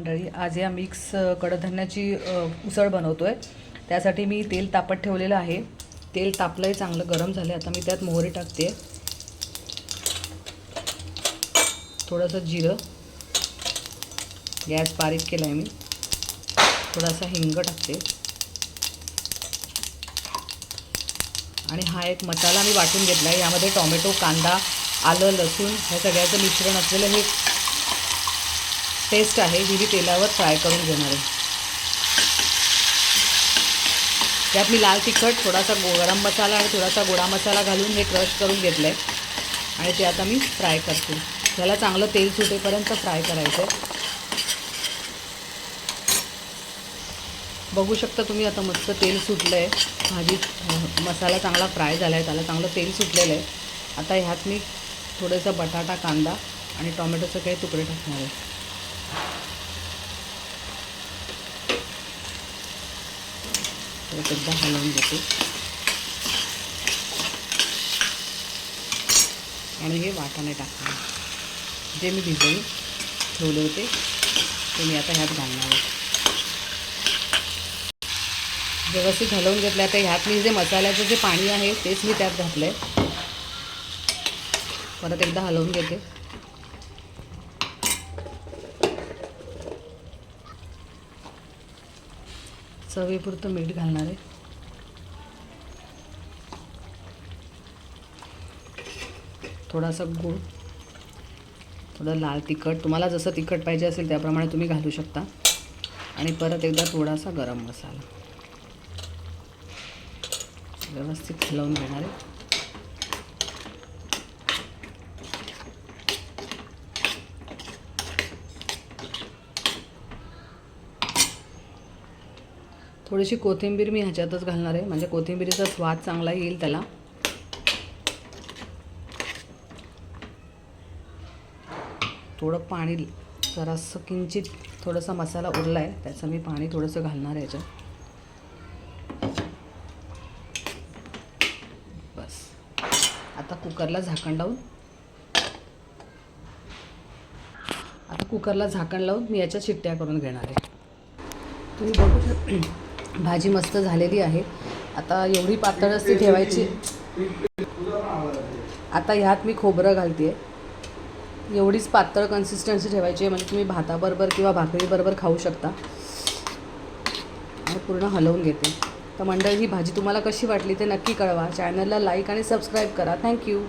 मंडळी, आज या मिक्स कडधान्याची उसळ बनवतोय। त्यासाठी मी तेल तापत ठेवलेलं आहे। तेल तापलंय, चांगलं गरम झालं। आता मी त्यात मोहरी टाकते, थोडंसं जिरं, गॅस बारीक केला आहे मी, थोडासा हिंग टाकते आणि हा एक मसाला मी वाटून घेतला आहे। यामध्ये टोमॅटो, कांदा, आलं, लसूण हे सगळ्याचं मिश्रण असलेलं हे पेस्ट आहे, जी मी तेलावर फ्राय करून घेणार आहे। त्यात मी लाल तिखट, थोडासा गरम मसाला आणि थोडासा गोडा मसाला घालून हे क्रश करून घेतलं आहे आणि ते आता मी फ्राय करते। त्याला चांगलं तेल सुटेपर्यंत फ्राय करायचं आहे। बघू शकता तुम्ही, आता मस्त तेल सुटलं आहे। भाजीत मसाला चांगला फ्राय झाला आहे, त्याला चांगलं तेल सुटलेलं आहे। आता ह्यात मी थोडासा बटाटा, कांदा आणि टोमॅटोचे काही तुकडे टाकणार आहे। एकदा हलवून घेते आणि हे वाटाणे टाकणार, जे मी भिजवून ठेवले होते ते मी आता ह्यात घालणार आहे। व्यवस्थित हलवून घेतलं। आता ह्यात मी जे मसाल्याचं जे पाणी आहे तेच मी त्यात घातलं आहे। परत एकदा हलवून घेते। चवीपुरतं मीठ घालणार आहे, थोडासा गूळ, थोडं लाल तिखट, तुम्हाला जसं तिखट पाहिजे असेल त्याप्रमाणे तुम्ही घालू शकता आणि परत एकदा थोडासा गरम मसाला व्यवस्थित हलवून घेणार आहे। थोडीशी कोथिंबीर मी ह्याच्यातच घालणार आहे, म्हणजे कोथिंबीरीचा स्वाद चांगला येईल त्याला। थोडं पाणी, जरासं किंचित थोडासा मसाला उरला आहे त्याचं मी पाणी थोडंसं घालणार आहे याच्यात। बस, आता कुकरला झाकण लावून मी याच्या शिट्ट्या करून घेणार आहे। तुम्ही बघू शकता भाजी मस्त झालेली आहे। आता एवढी पातळच ती ठेवायची। आता ह्यात मी खोबरं घालते, एवढीच पातळ कन्सिस्टन्सी ठेवायची आहे, म्हणजे तुम्ही भाताबरोबर किंवा भाकरीबरोबर खाऊ शकता। आणि पूर्ण हलवून घेते। तर मंडळी, ही भाजी तुम्हाला कशी वाटली ते नक्की कळवा। चॅनलला लाईक आणि सबस्क्राईब करा। थँक्यू।